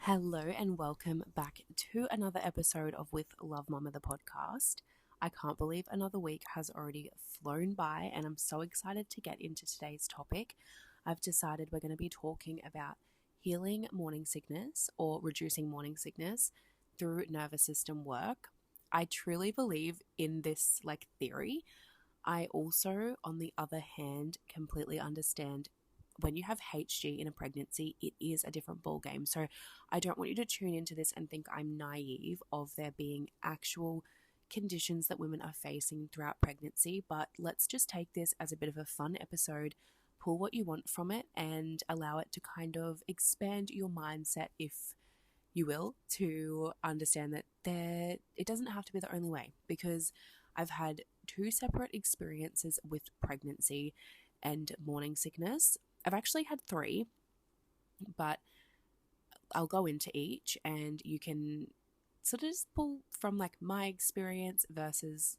Hello and welcome back to another episode of With Love Mama the podcast. I can't believe another week has already flown by and I'm so excited to get into today's topic. I've decided we're going to be talking about healing morning sickness or reducing morning sickness through nervous system work. I truly believe in this theory. I also, on the other hand, completely understand when you have HG in a pregnancy, it is a different ballgame. So I don't want you to tune into this and think I'm naive of there being actual conditions that women are facing throughout pregnancy, but let's just take this as a bit of a fun episode, pull what you want from it and allow it to kind of expand your mindset, if you will, to understand that it doesn't have to be the only way, because I've had two separate experiences with pregnancy and morning sickness. I've actually had three, but I'll go into each and you can sort of just pull from my experience versus,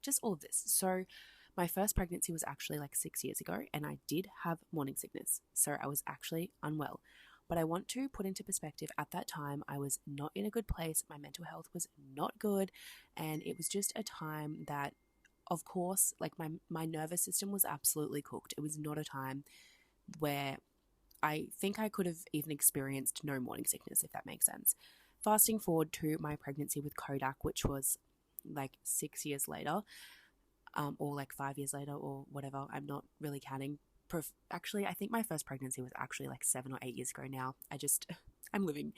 just all of this. So my first pregnancy was actually 6 years ago and I did have morning sickness. So I was actually unwell. But I want to put into perspective, at that time, I was not in a good place. My mental health was not good. And it was just a time that, of course, my nervous system was absolutely cooked. It was not a time where I think I could have even experienced no morning sickness, if that makes sense. Fasting forward to my pregnancy with Kodak, which was 6 years later, or 5 years later, or whatever. I'm not really counting. Actually, I think my first pregnancy was actually 7 or 8 years ago now. I'm living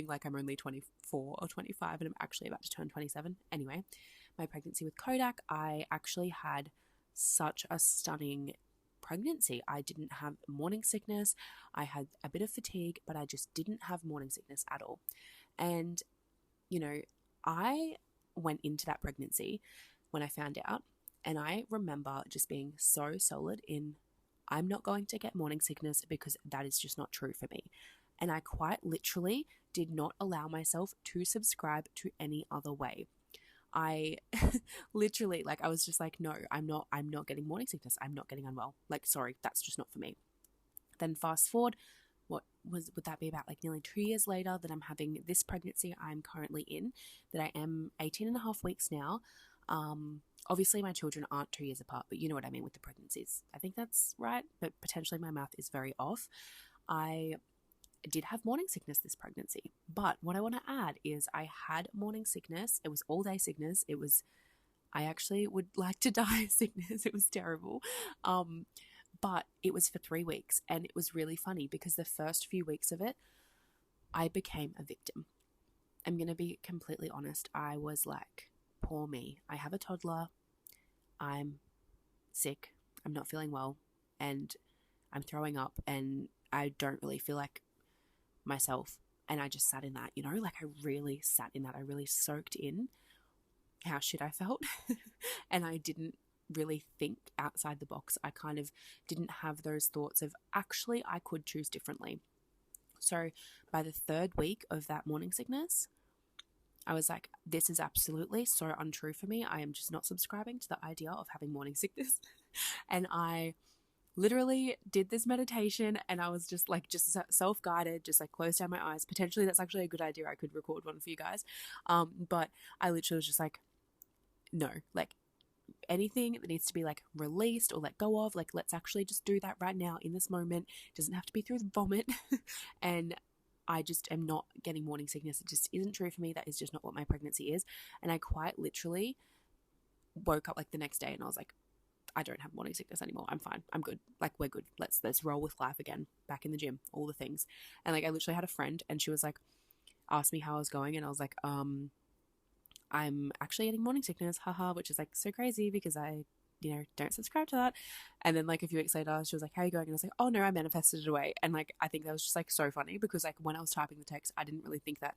like I'm only 24 or 25 and I'm actually about to turn 27. Anyway, my pregnancy with Kodak, I actually had such a stunning pregnancy. I didn't have morning sickness. I had a bit of fatigue, but I just didn't have morning sickness at all. And, I went into that pregnancy when I found out, and I remember just being so solid in, I'm not going to get morning sickness because that is just not true for me. And I quite literally did not allow myself to subscribe to any other way. I literally, I was just no, I'm not getting morning sickness. I'm not getting unwell. Sorry, that's just not for me. Then fast forward, would that be about nearly 2 years later that I'm having this pregnancy I'm currently in, that I am 18 and a half weeks now. Obviously my children aren't 2 years apart, but you know what I mean with the pregnancies. I think that's right, but potentially my math is very off. I did have morning sickness this pregnancy, but what I want to add is I had morning sickness. It was all day sickness. I actually would like to die sickness. It was terrible. But it was for 3 weeks, and it was really funny because the first few weeks of it, I became a victim. I'm going to be completely honest. I was poor me. I have a toddler. I'm sick. I'm not feeling well, and I'm throwing up, and I don't really feel like myself. And I just sat in that, I really sat in that. I really soaked in how shit I felt. And I didn't really think outside the box. I kind of didn't have those thoughts of, actually, I could choose differently. So by the third week of that morning sickness, I was like, this is absolutely so untrue for me. I am just not subscribing to the idea of having morning sickness. And I literally did this meditation, and I was just self-guided, just closed down my eyes. Potentially that's actually a good idea. I could record one for you guys. But I literally was just no, anything that needs to be released or let go of, let's actually just do that right now in this moment. It doesn't have to be through the vomit. And I just am not getting morning sickness. It just isn't true for me. That is just not what my pregnancy is. And I quite literally woke up the next day and I was like, I don't have morning sickness anymore. I'm fine. I'm good. We're good. Let's roll with life again. Back in the gym, all the things. And I literally had a friend and she was asked me how I was going, and I was I'm actually getting morning sickness, haha, which is so crazy because I, don't subscribe to that. And then a few weeks later, she was like, how are you going? And I was like, oh no, I manifested it away. And I think that was just so funny because when I was typing the text, I didn't really think that,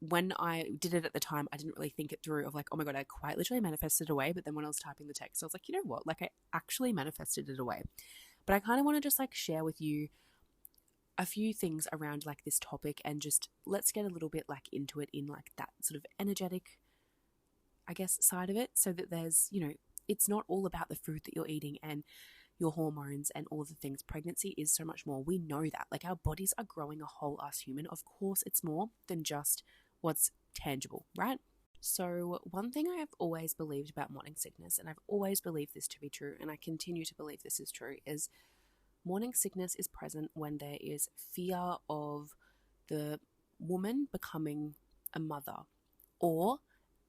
when I did it at the time, I didn't really think it through of oh my God, I quite literally manifested it away. But then when I was typing the text, I was you know what, I actually manifested it away. But I kind of want to just share with you a few things around this topic, and just let's get a little bit into it in that sort of energetic, I guess, side of it, so that there's, it's not all about the food that you're eating and your hormones and all the things. Pregnancy is so much more. We know that. Like, our bodies are growing a whole ass human. Of course, it's more than just what's tangible, right? So, one thing I have always believed about morning sickness, and I've always believed this to be true, and I continue to believe this is true, is morning sickness is present when there is fear of the woman becoming a mother or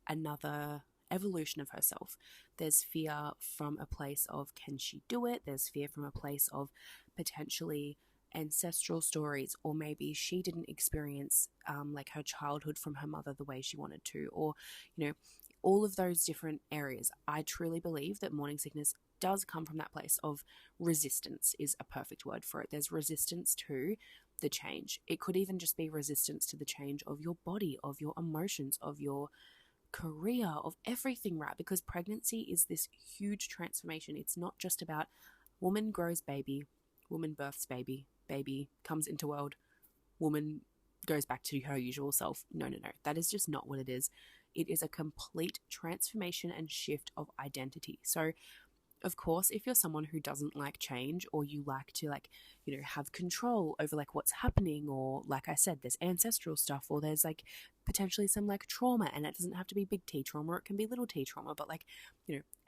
another evolution of herself. There's fear from a place of, can she do it? There's fear from a place of potentially ancestral stories, or maybe she didn't experience like her childhood from her mother the way she wanted to, or all of those different areas. I truly believe that morning sickness does come from that place of resistance, is a perfect word for it. There's resistance to the change. It could even just be resistance to the change of your body, of your emotions, of your career, of everything, right? Because pregnancy is this huge transformation. It's not just about woman grows baby, woman births baby, baby comes into world, woman goes back to her usual self. No. That is just not what it is. It is a complete transformation and shift of identity. So, of course, if you're someone who doesn't like change, or you like to have control over like what's happening, or like I said, there's ancestral stuff, or there's like potentially some like trauma, and it doesn't have to be big T trauma, it can be little T trauma, but like,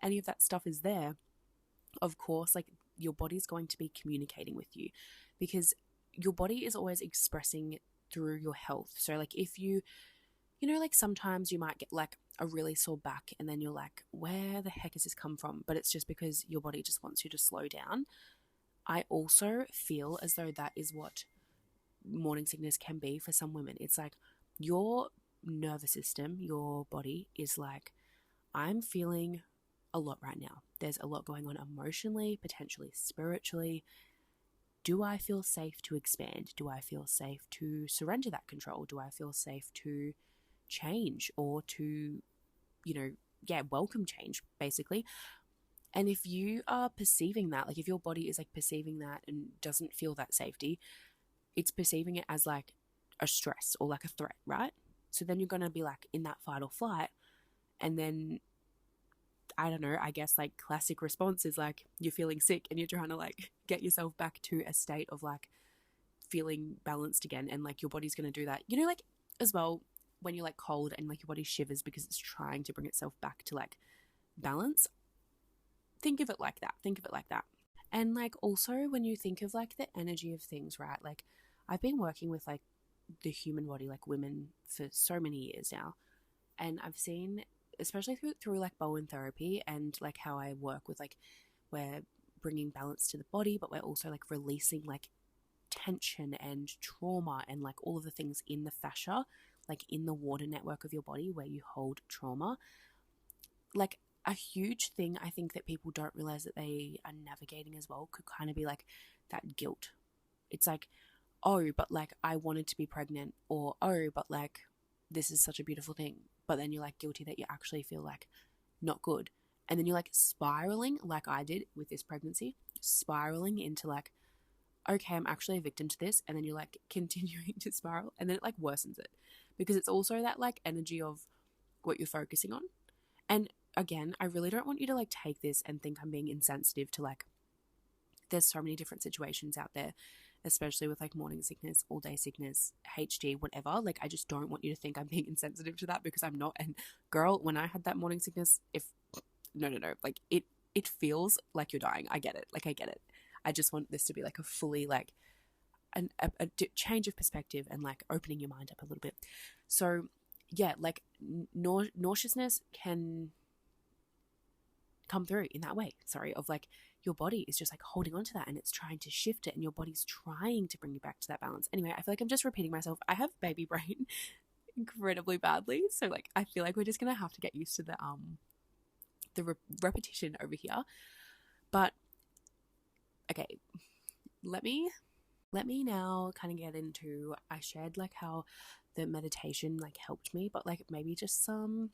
any of that stuff is there. Of course, like, your body's going to be communicating with you, because your body is always expressing through your health. So like, if like sometimes you might get like a really sore back, and then you're like, where the heck has this come from? But it's just because your body just wants you to slow down. I also feel as though that is what morning sickness can be for some women. It's like your nervous system, your body is like, I'm feeling a lot right now. There's a lot going on emotionally, potentially spiritually. Do I feel safe to expand? Do I feel safe to surrender that control? Do I feel safe to change, or to, welcome change, basically? And if you are perceiving that, like if your body is like perceiving that and doesn't feel that safety, it's perceiving it as like a stress or like a threat, right? So then you're going to be like in that fight or flight. And then, I don't know, I guess like classic response is like you're feeling sick and you're trying to like get yourself back to a state of like feeling balanced again. And like your body's going to do that, like as well, when you're like cold and like your body shivers because it's trying to bring itself back to like balance. Think of it like that. And like also when you think of like the energy of things, right? Like, I've been working with like the human body, like women, for so many years now. And I've seen, especially through like Bowen therapy, and like how I work with like, we're bringing balance to the body, but we're also like releasing like tension and trauma and like all of the things in the fascia, like in the water network of your body where you hold trauma. Like, a huge thing I think that people don't realize that they are navigating as well could kind of be like that guilt. It's like, oh, but like I wanted to be pregnant, or oh, but like this is such a beautiful thing. But then you're like guilty that you actually feel like not good. And then you're like spiraling, like I did with this pregnancy, spiraling into like, okay, I'm actually a victim to this. And then you're like continuing to spiral, and then it like worsens it, because it's also that like energy of what you're focusing on. And again, I really don't want you to like take this and think I'm being insensitive to like, there's so many different situations out there, especially with like morning sickness, all day sickness, HD, whatever. Like, I just don't want you to think I'm being insensitive to that, because I'm not. And girl, when I had that morning sickness, no, like it feels like you're dying. I get it. Like, I get it. I just want this to be like a fully like a change of perspective, and like opening your mind up a little bit. So yeah, like nauseousness can come through in that way, of like your body is just like holding on to that, and it's trying to shift it, and your body's trying to bring you back to that balance. Anyway, I feel like I'm just repeating myself. I have baby brain incredibly badly, so like I feel like we're just gonna have to get used to the repetition over here. But okay, let me now kind of get into, I shared like how the meditation like helped me, but like maybe just some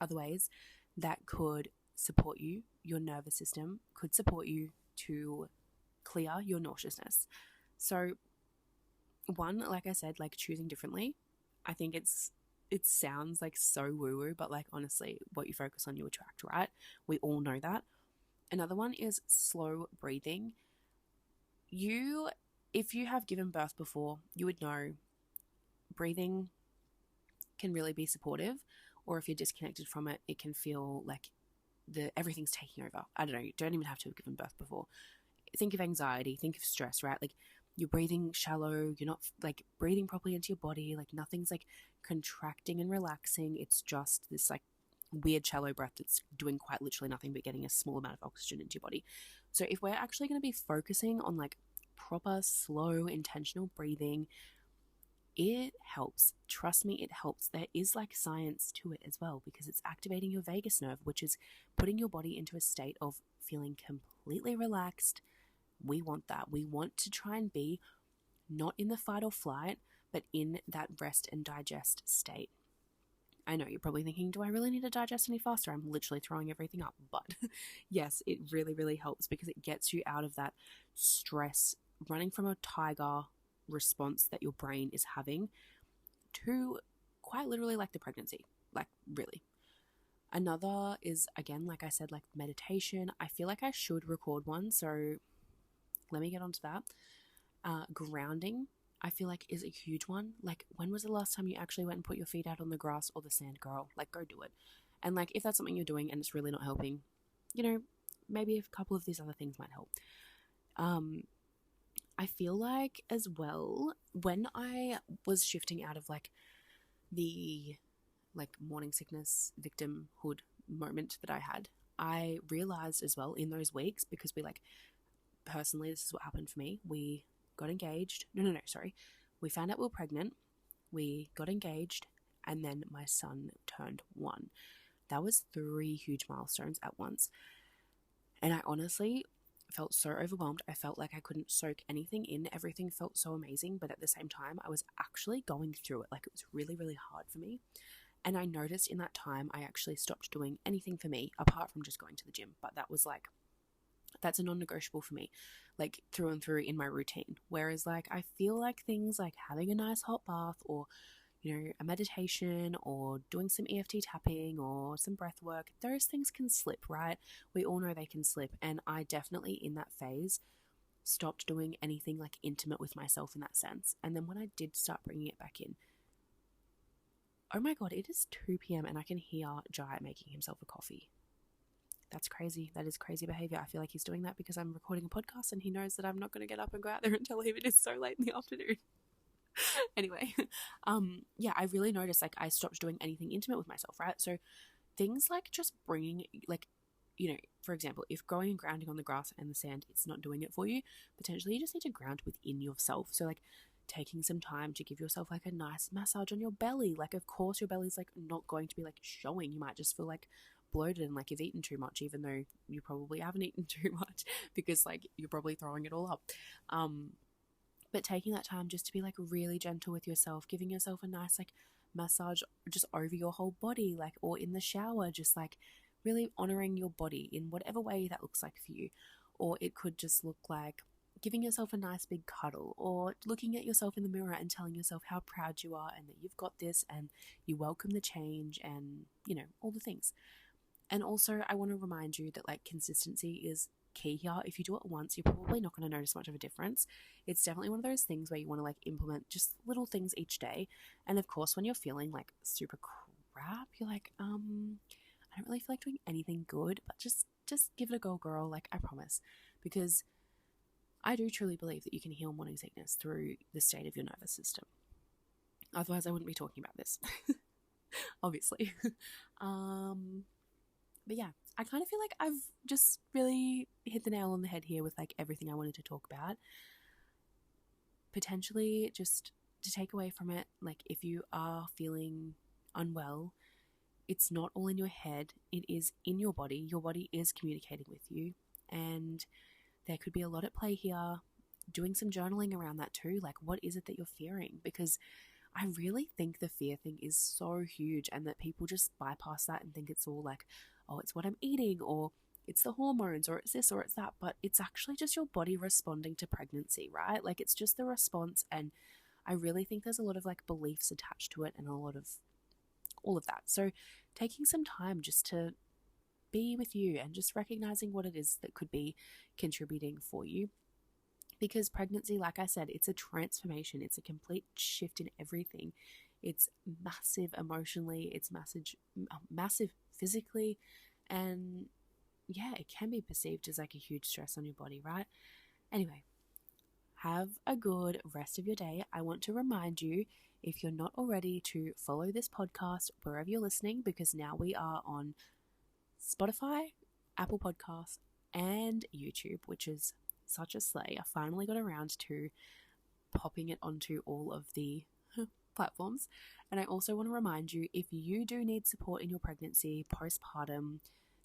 other ways that could support you. Your nervous system could support you to clear your nauseousness. So one, like I said, like choosing differently. I think it sounds like so woo-woo, but like honestly, what you focus on, you attract, right? We all know that. Another one is slow breathing. If you have given birth before, you would know breathing can really be supportive, or if you're disconnected from it, it can feel like everything's taking over. I don't know, you don't even have to have given birth before. Think of anxiety, think of stress, right? Like you're breathing shallow, you're not like breathing properly into your body, like nothing's like contracting and relaxing. It's just this like weird shallow breath that's doing quite literally nothing but getting a small amount of oxygen into your body. So if we're actually going to be focusing on like proper, slow, intentional breathing, it helps. Trust me, it helps. There is like science to it as well, because it's activating your vagus nerve, which is putting your body into a state of feeling completely relaxed. We want that. We want to try and be not in the fight or flight, but in that rest and digest state. I know you're probably thinking, do I really need to digest any faster? I'm literally throwing everything up. But yes, it really, really helps, because it gets you out of that stress, running from a tiger response that your brain is having to quite literally like the pregnancy. Like, really. Another is, again, like I said, like meditation. I feel like I should record one, so let me get onto that. Grounding, I feel like, is a huge one. Like, when was the last time you actually went and put your feet out on the grass or the sand, girl? Like, go do it. And like, if that's something you're doing and it's really not helping, you know, maybe a couple of these other things might help. I feel like as well, when I was shifting out of like the like morning sickness victimhood moment that I had, I realized as well in those weeks, because we like, personally, this is what happened for me. We got engaged. Sorry. We found out we were pregnant. We got engaged. And then my son turned 1. That was 3 huge milestones at once. And I honestly felt so overwhelmed. I felt like I couldn't soak anything in. Everything felt so amazing. But at the same time, I was actually going through it. Like, it was really, really hard for me. And I noticed in that time, I actually stopped doing anything for me apart from just going to the gym. But that was like, that's a non-negotiable for me, like through and through in my routine. Whereas like, I feel like things like having a nice hot bath, or, you know, a meditation, or doing some EFT tapping or some breath work, those things can slip, right? We all know they can slip. And I definitely in that phase stopped doing anything like intimate with myself in that sense. And then when I did start bringing it back in, oh my God, it is 2 p.m. and I can hear Jai making himself a coffee. That's crazy. That is crazy behavior. I feel like he's doing that because I'm recording a podcast and he knows that I'm not going to get up and go out there and tell him it is so late in the afternoon. Anyway, yeah, I really noticed like I stopped doing anything intimate with myself, right? So things like just bringing, like, you know, for example, if going and grounding on the grass and the sand, it's not doing it for you, potentially you just need to ground within yourself. So like taking some time to give yourself like a nice massage on your belly. Like, of course your belly's like not going to be like showing. You might just feel like bloated and like you've eaten too much, even though you probably haven't eaten too much, because like you're probably throwing it all up. But taking that time just to be like really gentle with yourself, giving yourself a nice like massage just over your whole body, like, or in the shower, just like really honoring your body in whatever way that looks like for you. Or it could just look like giving yourself a nice big cuddle, or looking at yourself in the mirror and telling yourself how proud you are and that you've got this and you welcome the change, and, you know, all the things. And also, I want to remind you that like consistency is key here. If you do it once, you're probably not going to notice much of a difference. It's definitely one of those things where you want to like implement just little things each day. And of course, when you're feeling like super crap, you're like, I don't really feel like doing anything good, but just give it a go, girl. Like, I promise. Because I do truly believe that you can heal morning sickness through the state of your nervous system. Otherwise, I wouldn't be talking about this. Obviously. But yeah, I kind of feel like I've just really hit the nail on the head here with like everything I wanted to talk about. Potentially just to take away from it, like if you are feeling unwell, it's not all in your head, it is in your body. Your body is communicating with you, and there could be a lot at play here. Doing some journaling around that too, like what is it that you're fearing? Because I really think the fear thing is so huge, and that people just bypass that and think it's all like, oh, it's what I'm eating, or it's the hormones, or it's this, or it's that. But it's actually just your body responding to pregnancy, right? Like, it's just the response. And I really think there's a lot of like beliefs attached to it, and a lot of all of that. So taking some time just to be with you and just recognizing what it is that could be contributing for you. Because pregnancy, like I said, it's a transformation, it's a complete shift in everything. It's massive emotionally, it's massive physically, and yeah, it can be perceived as like a huge stress on your body, right? Anyway, have a good rest of your day. I want to remind you, if you're not already, to follow this podcast wherever you're listening, because now we are on Spotify, Apple Podcasts, and YouTube, which is such a slay. I finally got around to popping it onto all of the platforms. And I also want to remind you, if you do need support in your pregnancy, postpartum,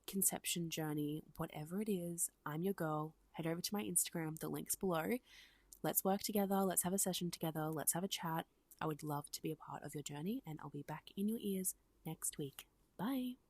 conception journey, whatever it is, I'm your girl. Head over to my Instagram, the link's below. Let's work together. Let's have a session together. Let's have a chat. I would love to be a part of your journey, and I'll be back in your ears next week. Bye.